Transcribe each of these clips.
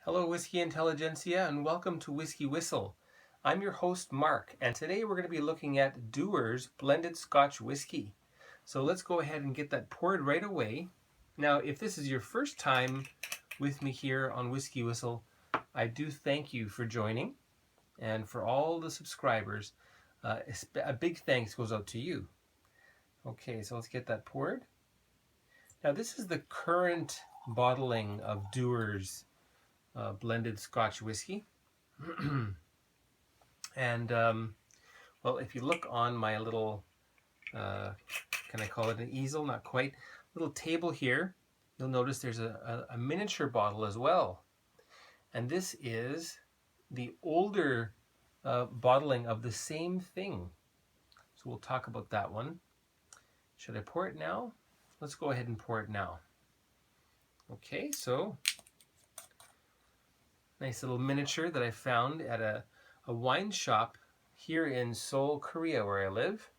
Hello, Whiskey Intelligentsia, and welcome to Whiskey Whistle. I'm your host, Mark, and today we're going to be looking at Dewars blended Scotch whiskey. So let's go ahead and get that poured right away. Now, if this is your first time with me here on Whiskey Whistle, I do thank you for joining, and for all the subscribers, a big thanks goes out to you. Okay, so let's get that poured. Now, this is the current bottling of Dewars blended Scotch whiskey. And well, if you look on my little, can I call it an easel? Not quite. Little table here, you'll notice there's a miniature bottle as well. And this is the older bottling of the same thing. So we'll talk about that one. Should I pour it now? Let's go ahead and pour it now. Okay, so nice little miniature that I found at a wine shop here in Seoul, Korea, where I live.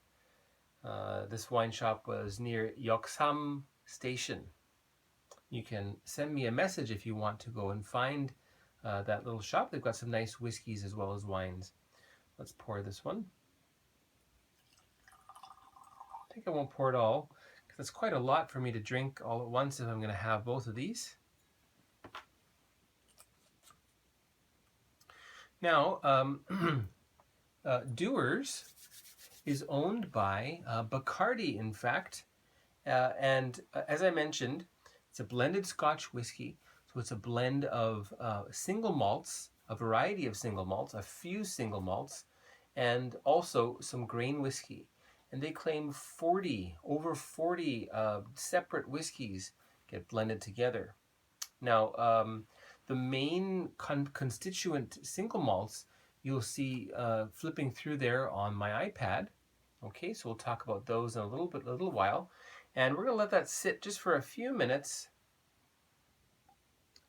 This wine shop was near Yeoksam Station. You can send me a message if you want to go and find that little shop. They've got some nice whiskeys as well as wines. Let's pour this one. I think I won't pour it all because it's quite a lot for me to drink all at once if I'm going to have both of these. Now, Dewars is owned by Bacardi, in fact, and as I mentioned, it's a blended Scotch whiskey, so it's a blend of single malts, a variety of single malts, a few single malts, and also some grain whiskey. And they claim over 40 separate whiskeys get blended together. Now, the main constituent single malts you'll see flipping through there on my iPad. Okay, so we'll talk about those in a little while. And we're going to let that sit just for a few minutes,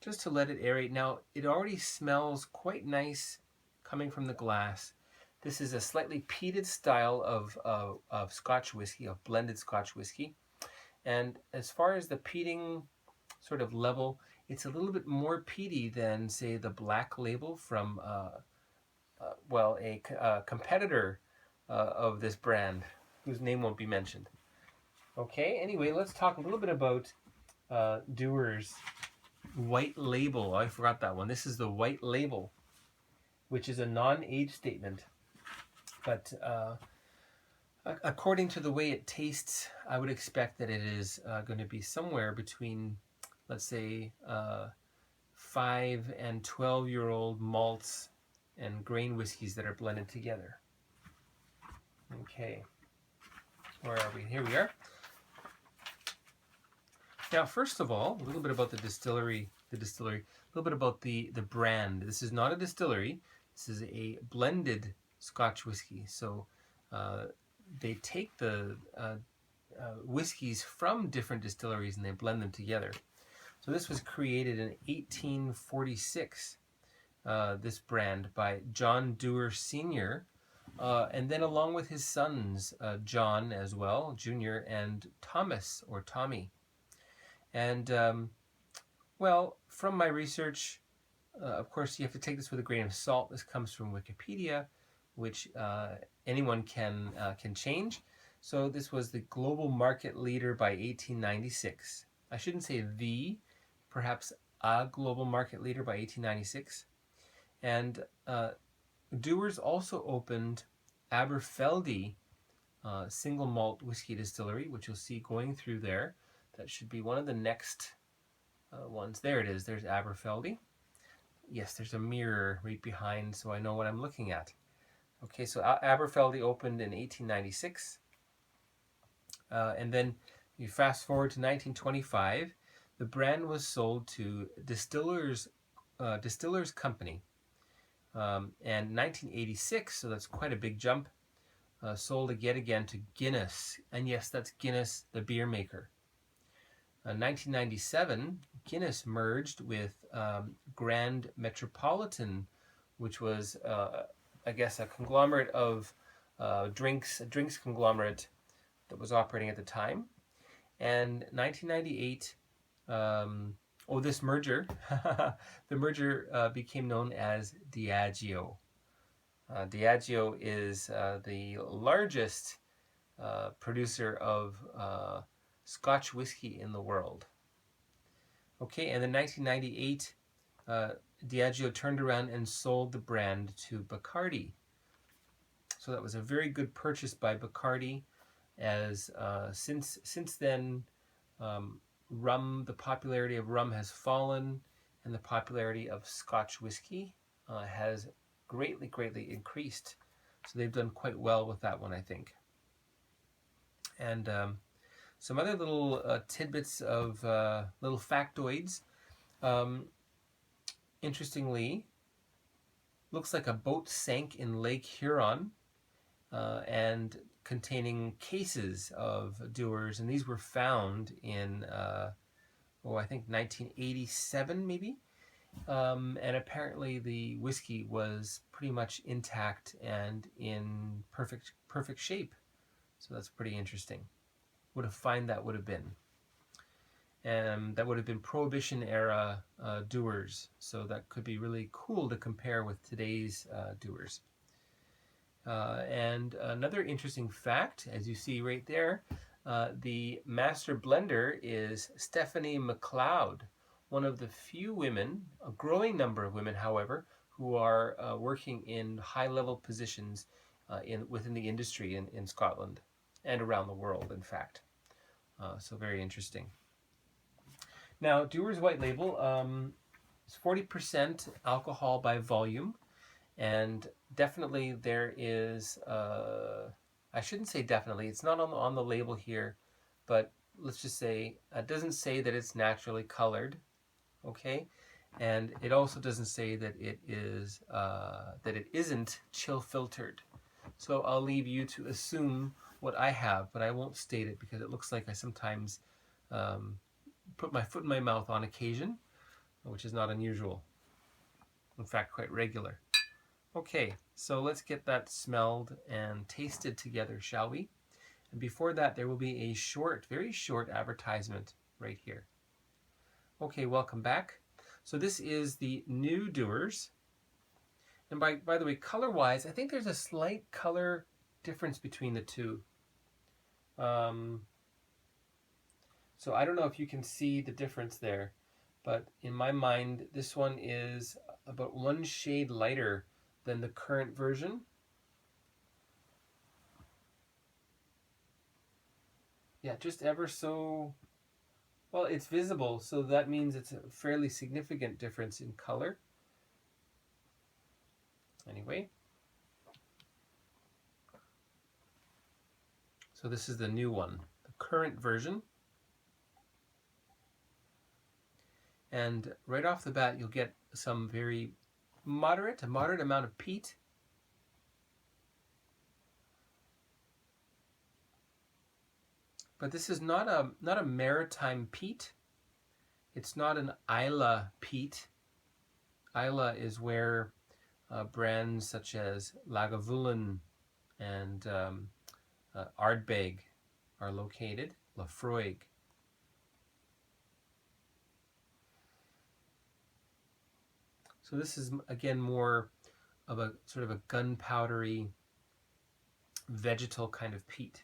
just to let it aerate. Now, it already smells quite nice coming from the glass. This is a slightly peated style of Scotch whiskey, of blended Scotch whiskey. And as far as the peating sort of level, it's a little bit more peaty than, say, the Black Label from, well, a competitor of this brand, whose name won't be mentioned. Okay, anyway, let's talk a little bit about Dewar's White Label. Oh, I forgot that one. This is the White Label, which is a non-age statement. But according to the way it tastes, I would expect that it is going to be somewhere between, let's say, 5 and 12-year-old malts and grain whiskeys that are blended together. Okay, where are we? Here we are. Now, first of all, a little bit about the distillery, a little bit about the brand. This is not a distillery. This is a blended Scotch whiskey. So they take the whiskeys from different distilleries and they blend them together. So this was created in 1846, this brand, by John Dewar Sr., and then along with his sons, John as well, Jr., and Thomas, or Tommy. And, well, from my research, of course, you have to take this with a grain of salt. This comes from Wikipedia, which anyone can change. So this was the global market leader by 1896. I shouldn't say the, perhaps a global market leader by 1896. And Dewars also opened Aberfeldy single malt whiskey distillery, which you'll see going through there. That should be one of the next ones. There it is. There's Aberfeldy. Yes, there's a mirror right behind, so I know what I'm looking at. Okay, so Aberfeldy opened in 1896. And then you fast forward to 1925. The brand was sold to Distillers Company. And 1986, so that's quite a big jump, sold yet again to Guinness. And yes, that's Guinness, the beer maker. 1997, Guinness merged with Grand Metropolitan, which was, I guess, a conglomerate of a drinks conglomerate that was operating at the time. And 1998, Oh, this merger, the merger became known as Diageo. Diageo is the largest producer of Scotch whiskey in the world. Okay, and in 1998, Diageo turned around and sold the brand to Bacardi. So that was a very good purchase by Bacardi, as since then, the popularity of rum has fallen, and the popularity of Scotch whiskey has greatly increased. So they've done quite well with that one, I think. And some other little tidbits of little factoids. Interestingly, looks like a boat sank in Lake Huron and containing cases of Dewars, and these were found in, I think 1987 maybe. And apparently the whiskey was pretty much intact and in perfect shape. So that's pretty interesting. What a find that would have been. And that would have been Prohibition era Dewars. So that could be really cool to compare with today's Dewars. And another interesting fact, as you see right there, the master blender is Stephanie McLeod, one of the few women, a growing number of women, however, who are working in high-level positions within the industry in Scotland and around the world, in fact. So very interesting. Now, Dewar's White Label is 40% alcohol by volume, and definitely there is, I shouldn't say definitely, it's not on the label here, but let's just say, it doesn't say that it's naturally colored, okay? And it also doesn't say that it isn't chill filtered. So I'll leave you to assume what I have, but I won't state it because it looks like I sometimes put my foot in my mouth on occasion, which is not unusual. In fact, quite regular. Okay, so let's get that smelled and tasted together, shall we? And before that, there will be a very short advertisement right here. Okay, welcome back. So this is the new Dewars. And by the way, color-wise, I think there's a slight color difference between the two. So I don't know if you can see the difference there, but in my mind, this one is about one shade lighter than the current version. Yeah, just ever so, well, it's visible, so that means it's a fairly significant difference in color. Anyway. So this is the new one, the current version. And right off the bat, you'll get some very moderate amount of peat. But this is not a maritime peat. It's not an Islay peat. Islay is where brands such as Lagavulin and Ardbeg are located, Lafroig. So this is, again, more of a sort of a gunpowdery, vegetal kind of peat.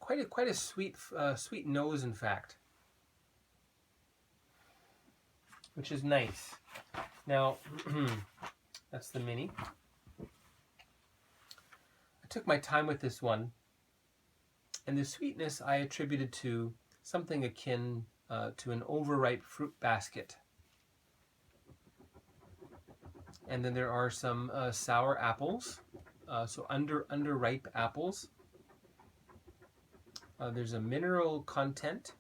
Quite a sweet nose, in fact, which is nice. Now, that's the mini. I took my time with this one, and the sweetness I attributed to something akin to an overripe fruit basket. And then there are some sour apples, so underripe apples. There's a mineral content.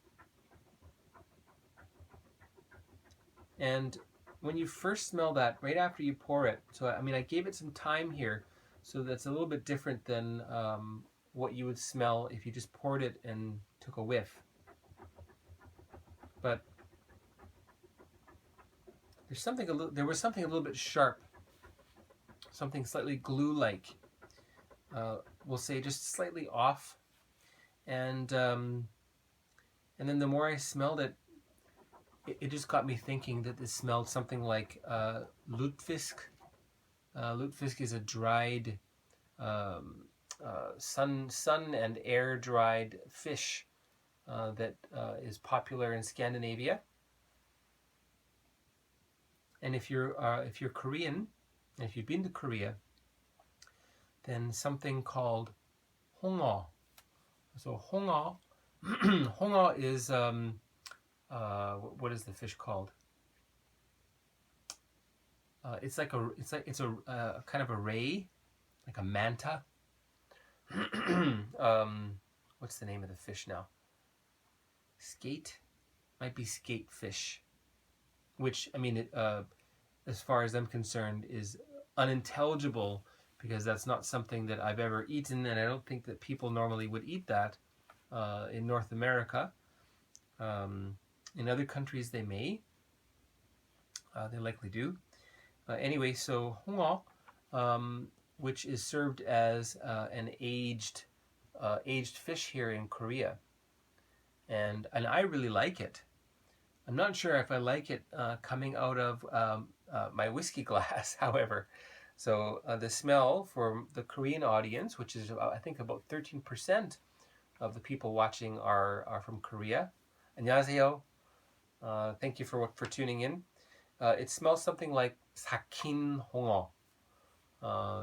And when you first smell that, right after you pour it, so I mean, I gave it some time here, so that's a little bit different than what you would smell if you just poured it and took a whiff. But there was something a little bit sharp, something slightly glue-like we'll say just slightly off. And then the more I smelled it, it just got me thinking that this smelled something like lutefisk. Lutefisk is a dried, sun and air dried fish that is popular in Scandinavia. And if you're Korean, and if you've been to Korea, then something called 홍어. So 홍어, 홍어 is what is the fish called? It's a kind of a ray, like a manta. What's the name of the fish now? Skate, might be skate fish, which I mean, as far as I'm concerned, is unintelligible because that's not something that I've ever eaten, and I don't think that people normally would eat that in North America. In other countries, they may. They likely do. Anyway, so 홍어, which is served as an aged fish here in Korea, and I really like it. I'm not sure if I like it coming out of my whiskey glass, however. So the smell for the Korean audience, which is I think about 13% of the people watching are from Korea. 안녕하세요. Thank you for tuning in. It smells something like 삭힌 홍어.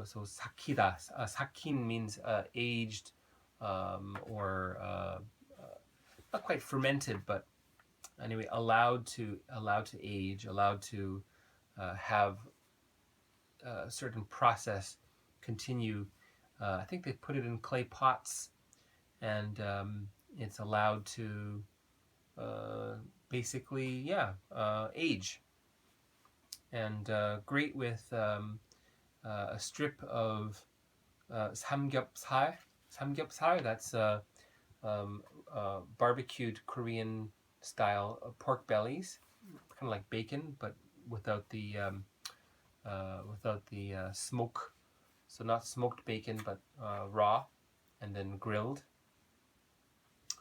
So 삭히다. 삭힌 means aged or not quite fermented, but anyway, allowed to age, allowed to have a certain process continue. I think they put it in clay pots, and it's allowed to basically, age. And great with a strip of 삼겹살. 삼겹살, that's barbecued Korean style pork bellies, kind of like bacon, but without the smoke. So not smoked bacon, but raw, and then grilled.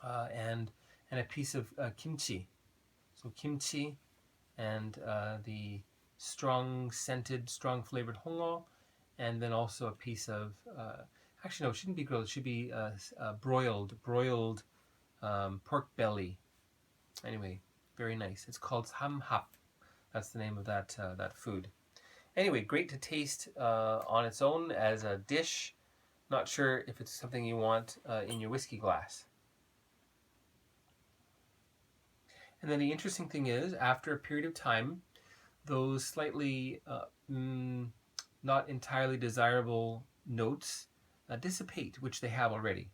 And a piece of kimchi. So kimchi and the strong scented, strong flavored 홍어, and then also a piece of actually no, it shouldn't be grilled. It should be broiled pork belly. Anyway, very nice. It's called samhap. That's the name of that food. Anyway, great to taste on its own as a dish. Not sure if it's something you want in your whiskey glass. And then the interesting thing is, after a period of time, those slightly not entirely desirable notes dissipate, which they have already.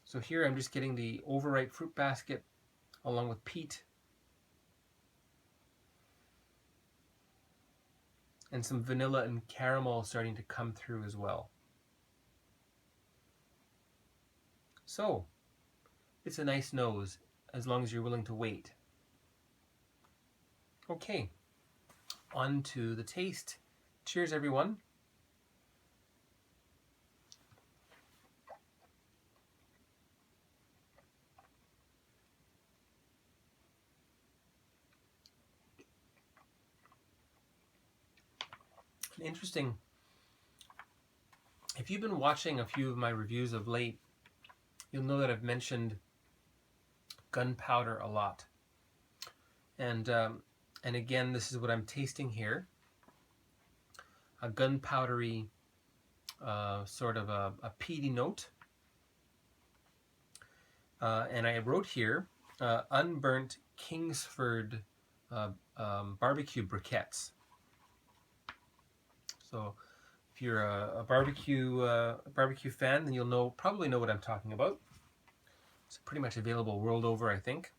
So here I'm just getting the overripe fruit basket along with peat and some vanilla and caramel starting to come through as well. So it's a nice nose as long as you're willing to wait. Okay, on to the taste. Cheers, everyone. Interesting. If you've been watching a few of my reviews of late, you'll know that I've mentioned gunpowder a lot. And again, this is what I'm tasting here. A gunpowdery sort of a peaty note. And I wrote here, unburnt Kingsford barbecue briquettes. So if you're a barbecue fan, then you'll probably know what I'm talking about. It's pretty much available world over, I think.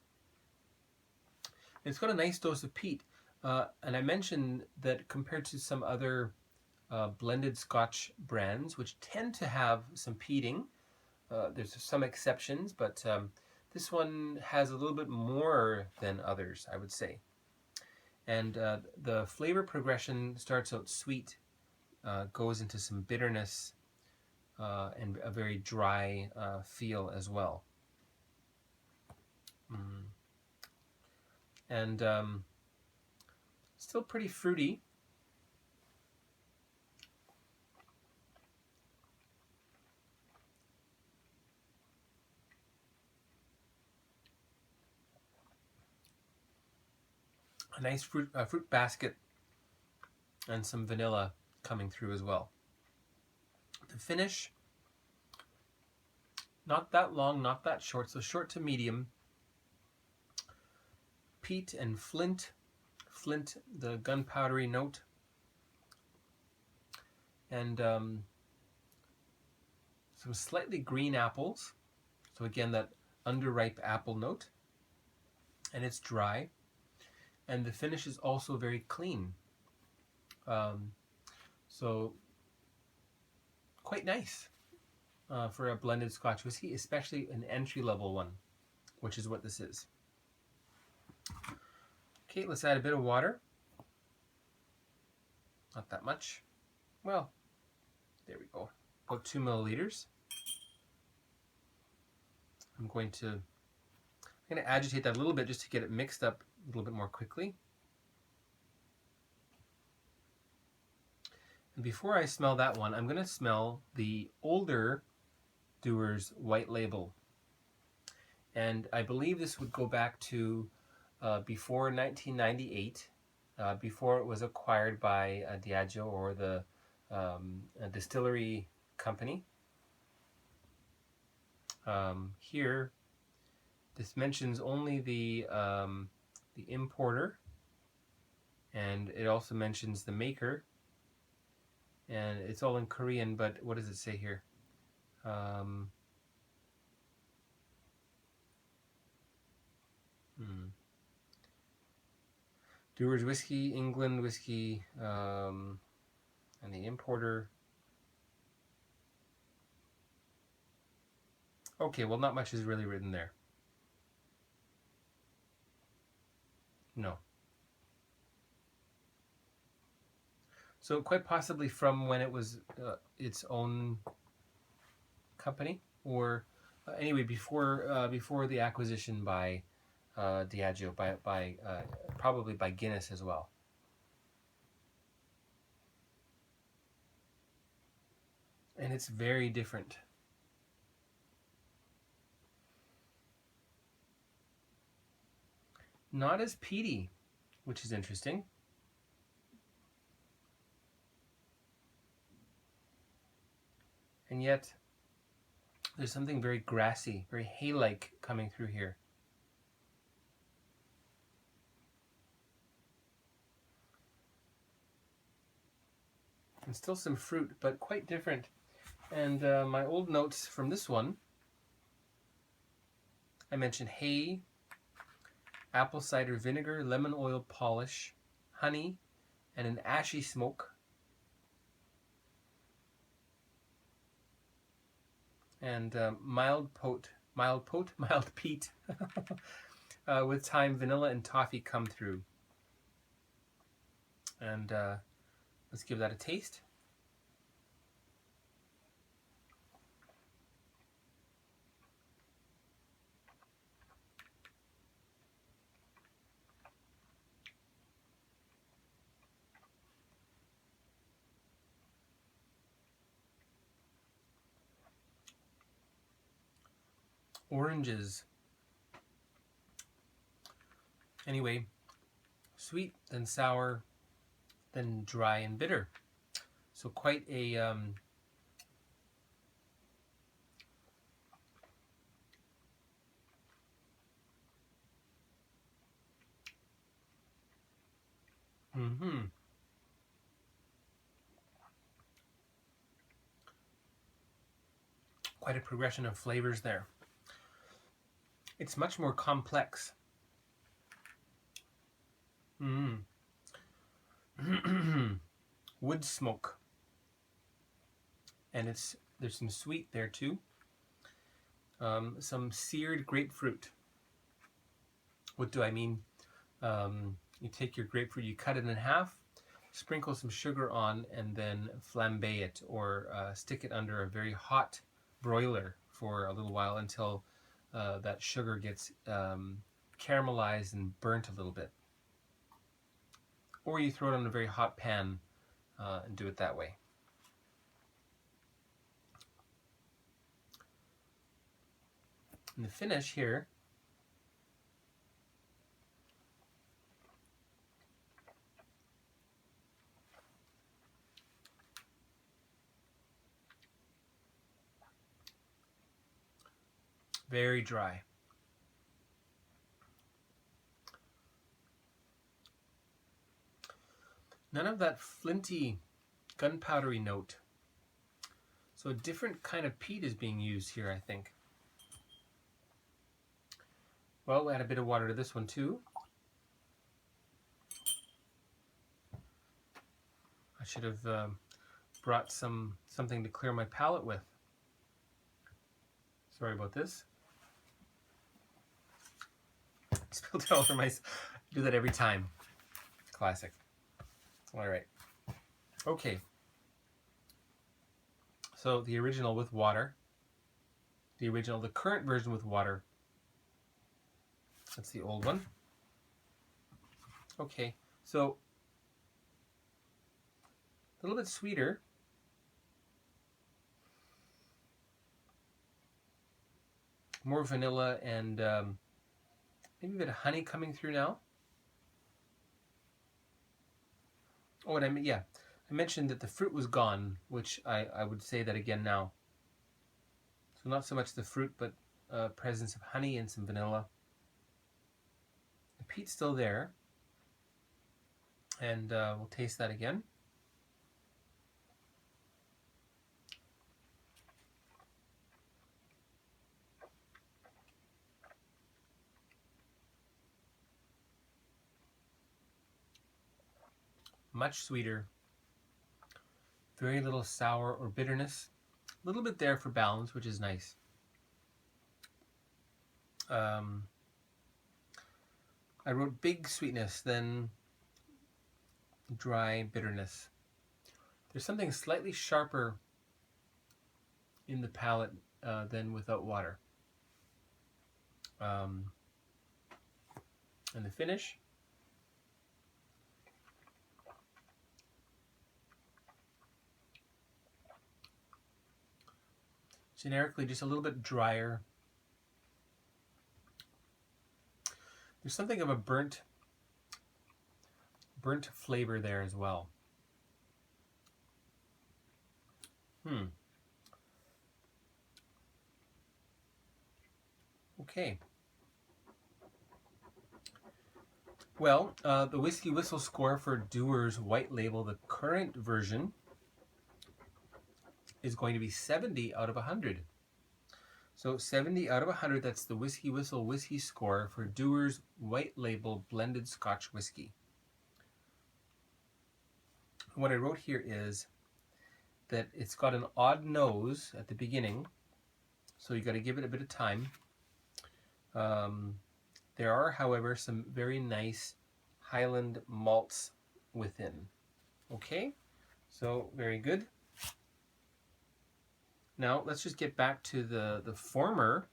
It's got a nice dose of peat. And I mentioned that compared to some other blended Scotch brands, which tend to have some peating, there's some exceptions, but this one has a little bit more than others, I would say. And the flavor progression starts out sweet, goes into some bitterness, and a very dry feel as well. And still pretty fruity. A nice fruit basket and some vanilla coming through as well. The finish, not that long, not that short, so short to medium. Peat and flint, the gunpowdery note, and some slightly green apples. So again, that underripe apple note, and it's dry. And the finish is also very clean. So quite nice for a blended Scotch whiskey, especially an entry-level one, which is what this is. Okay, let's add a bit of water. Not that much. Well, there we go. About 2 milliliters. I'm going to agitate that a little bit just to get it mixed up a little bit more quickly. And before I smell that one, I'm going to smell the older Dewars white label. And I believe this would go back to before 1998, before it was acquired by Diageo or the distillery company. Here, this mentions only the importer, and it also mentions the maker, and it's all in Korean, but what does it say here? Dewars Whiskey, England Whiskey, and the importer. Okay, well, not much is really written there. No. So quite possibly from when it was its own company, or anyway, before the acquisition by Diageo, by probably by Guinness as well. And it's very different. Not as peaty, which is interesting. And yet, there's something very grassy, very hay-like coming through here. And still some fruit, but quite different. And my old notes from this one, I mentioned hay, apple cider vinegar, lemon oil polish, honey, and an ashy smoke. And mild peat with thyme, vanilla, and toffee come through. And let's give that a taste. Oranges. Anyway, sweet, then sour, then dry and bitter. So quite a quite a progression of flavors there. It's much more complex. Wood smoke. And there's some sweet there too. Some seared grapefruit. What do I mean? You take your grapefruit, you cut it in half, sprinkle some sugar on, and then flambe it, or stick it under a very hot broiler for a little while until that sugar gets caramelized and burnt a little bit. Or you throw it on a very hot pan and do it that way. And the finish here, very dry. None of that flinty, gunpowdery note. So a different kind of peat is being used here, I think. Well, we'll add a bit of water to this one too. I should have brought something to clear my palate with. Sorry about this. Spilled it all over my... do that every time. Classic. All right. Okay. So the original with water. The current version with water. That's the old one. Okay, so a little bit sweeter. More vanilla and maybe a bit of honey coming through now. Oh, and I mentioned that the fruit was gone, which I would say that again now. So not so much the fruit, but presence of honey and some vanilla. The peat's still there, and we'll taste that again. Much sweeter, very little sour or bitterness, a little bit there for balance, which is nice. I wrote big sweetness, then dry bitterness. There's something slightly sharper in the palate than without water. And the finish. Generically, just a little bit drier. There's something of a burnt flavor there as well. Okay. Well, the WhiskyWhistle score for Dewars White Label, the current version, is going to be 70 out of 100. So 70 out of 100, that's the WhiskyWhistle whiskey score for Dewars White Label Blended Scotch Whiskey. What I wrote here is that it's got an odd nose at the beginning, so you got to give it a bit of time. There are, however, some very nice Highland malts within. Okay, so very good. Now let's just get back to the former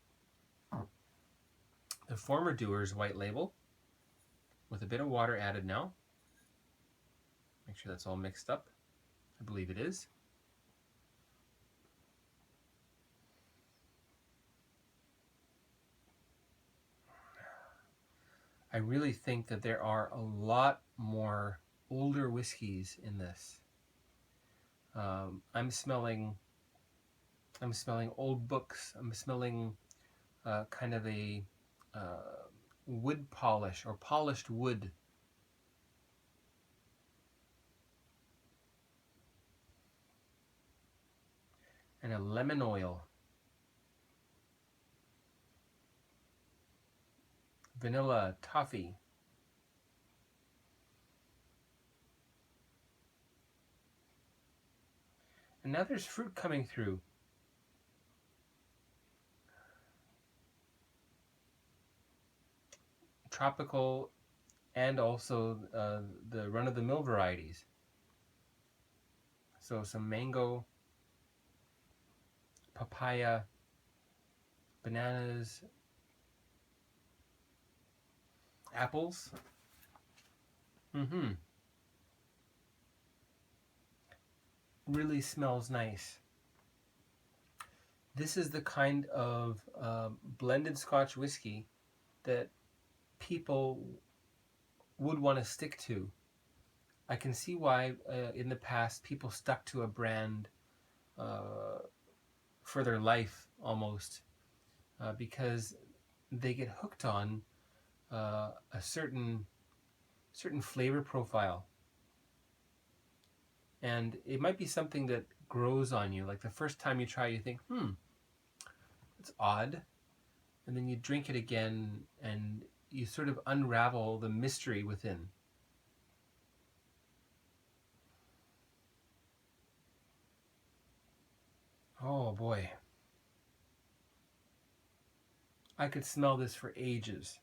Dewars White Label with a bit of water added now. Make sure that's all mixed up. I believe it is. I really think that there are a lot more older whiskeys in this. I'm smelling old books. I'm smelling kind of a wood polish or polished wood. And a lemon oil. Vanilla, toffee. And now there's fruit coming through. Tropical and also the run-of-the-mill varieties. So some mango, papaya, bananas, apples. Really smells nice. This is the kind of blended Scotch whiskey that people would want to stick to. I can see why in the past people stuck to a brand for their life almost, because they get hooked on a certain flavor profile. And it might be something that grows on you. Like the first time you try, you think, it's odd. And then you drink it again and you sort of unravel the mystery within. Oh boy. I could smell this for ages.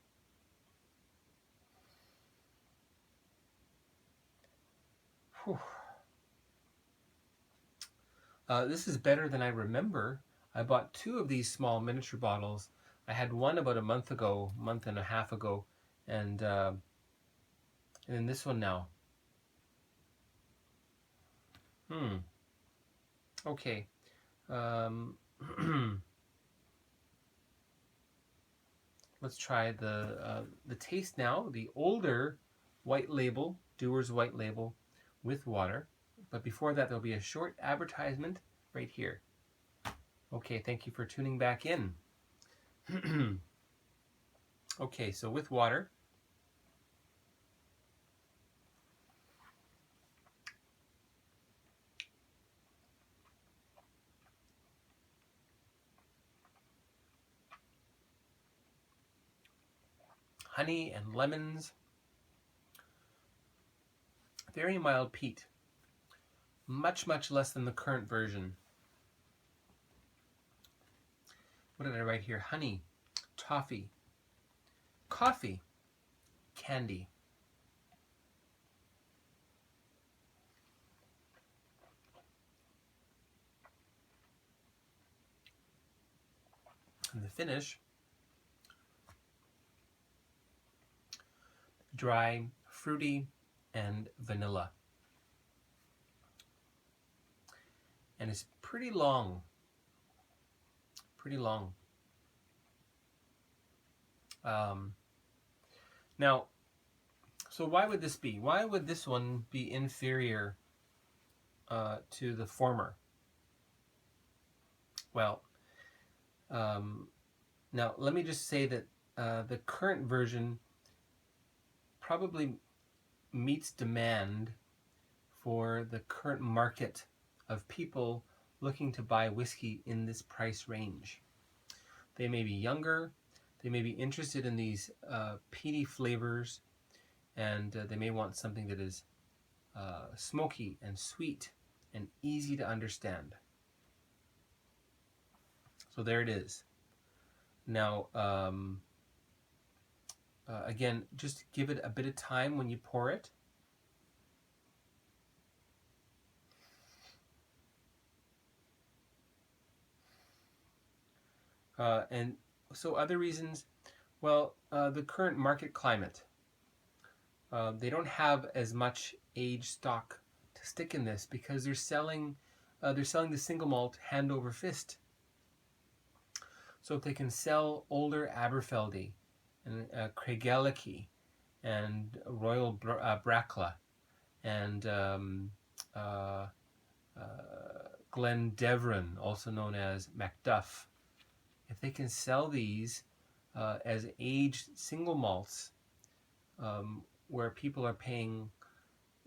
Whew. This is better than I remember. I bought 2 of these small miniature bottles. I had one about a month and a half ago, and then this one now. Okay. Let's try the taste now. The older white label, Dewars white label, with water. But before that, there'll be a short advertisement right here. Okay, thank you for tuning back in. Okay, so with water. Honey and lemons. Very mild peat. Much, much less than the current version. What did I write here? Honey, toffee, coffee, candy. And the finish, dry, fruity, and vanilla. And it's pretty long. Pretty long. Now, so why would this be? Why would this one be inferior to the former? Well, now let me just say that the current version probably meets demand for the current market of people looking to buy whiskey in this price range. They may be younger, they may be interested in these peaty flavors, and they may want something that is smoky and sweet and easy to understand. So there it is. Now, again, just give it a bit of time when you pour it. And so other reasons, well, the current market climate. They don't have as much aged stock to stick in this because they're selling the single malt hand over fist. So if they can sell older Aberfeldy and Craigellachie and Royal Brackla and Glendevron, also known as Macduff, if they can sell these as aged single malts, where people are paying,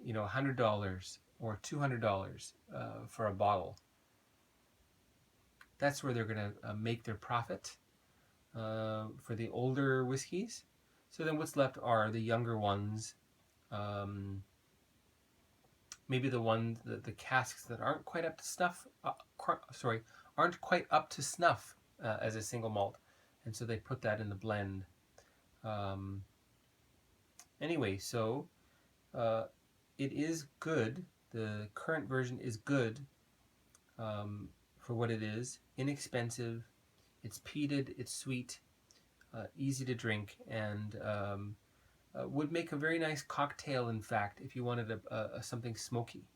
$100 or $200 for a bottle, that's where they're going to make their profit for the older whiskeys. So then what's left are the younger ones, maybe the casks that aren't quite up to snuff, aren't quite up to snuff as a single malt, and so they put that in the blend. Anyway, so it is good The current version is good for what it is. Inexpensive. It's peated. It's sweet. Easy to drink, and would make a very nice cocktail, in fact, if you wanted something smoky.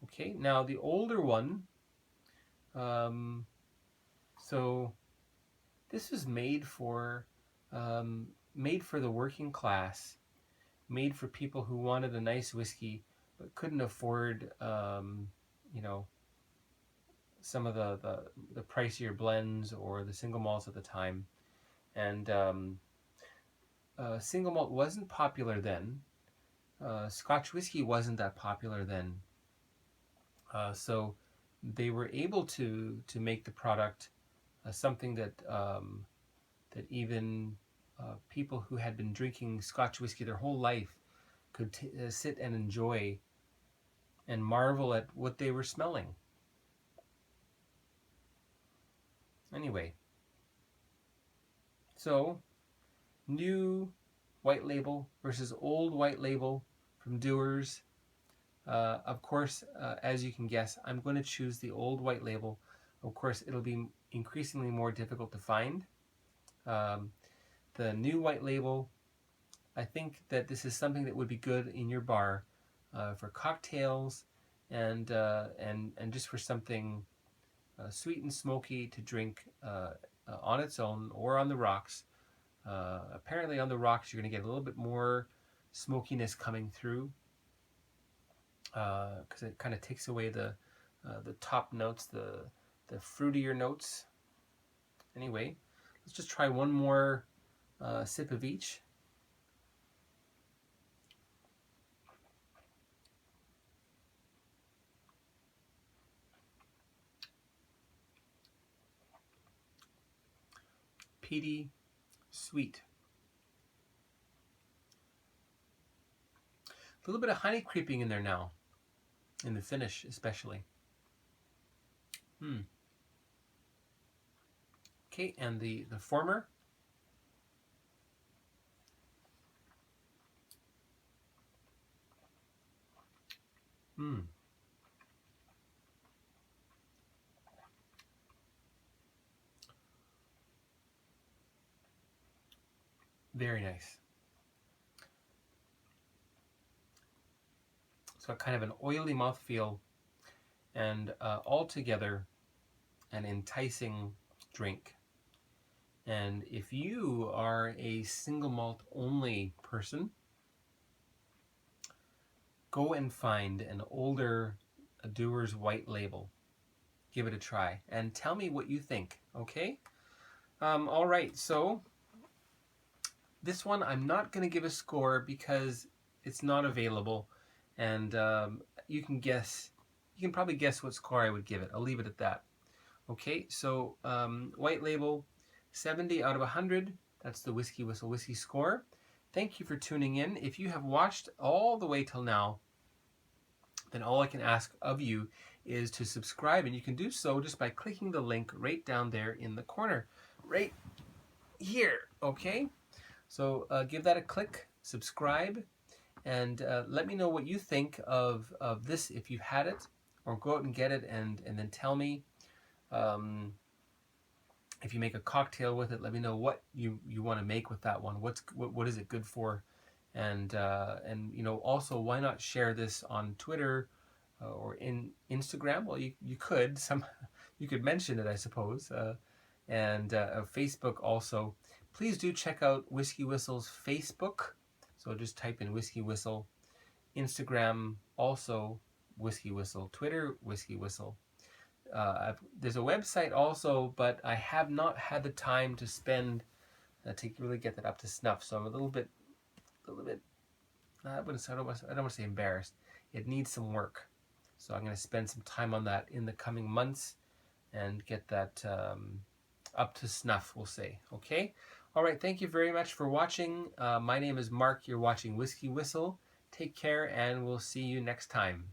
Okay, now the older one, so this was made for the working class, made for people who wanted a nice whiskey but couldn't afford, you know, some of the pricier blends or the single malts at the time. And single malt wasn't popular then. Scotch whiskey wasn't that popular then. So they were able to make the product something that that even people who had been drinking Scotch whiskey their whole life could sit and enjoy and marvel at what they were smelling. Anyway, so new white label versus old white label from Dewars. Of course, as you can guess, I'm going to choose the old white label. Of course, it'll be increasingly more difficult to find. The new white label, I think that this is something that would be good in your bar for cocktails and just for something sweet and smoky to drink on its own or on the rocks. Apparently on the rocks you're going to get a little bit more smokiness coming through because it kind of takes away the top notes, the fruitier notes. Anyway, let's just try one more sip of each. Peaty, sweet. A little bit of honey creeping in there now, in the finish especially. Okay, and the former. Very nice. So kind of an oily mouthfeel, and altogether an enticing drink. And if you are a single malt only person, go and find an older Dewars white label. Give it a try and tell me what you think, okay? All right, so this one I'm not going to give a score because it's not available, and you can probably guess what score I would give it. I'll leave it at that. Okay, so white label, 70 out of 100. That's the Whiskey Whistle Whiskey score. Thank you for tuning in. If you have watched all the way till now, then all I can ask of you is to subscribe, and you can do so just by clicking the link right down there in the corner, right here, okay? So give that a click, subscribe, and let me know what you think of this if you've had it, or go out and get it and then tell me. If you make a cocktail with it, let me know what you want to make with that one. What is it good for? And you know, also, why not share this on Twitter or in Instagram? Well, you could you could mention it, I suppose, and Facebook also. Please do check out Whiskey Whistle's Facebook. So just type in Whiskey Whistle. Instagram also Whiskey Whistle. Twitter Whiskey Whistle. There's a website also, but I have not had the time to spend to really get that up to snuff. So I'm a little bit. I don't want to say embarrassed. It needs some work. So I'm going to spend some time on that in the coming months and get that up to snuff, we'll say. Okay? All right, thank you very much for watching. My name is Mark. You're watching Whiskey Whistle. Take care, and we'll see you next time.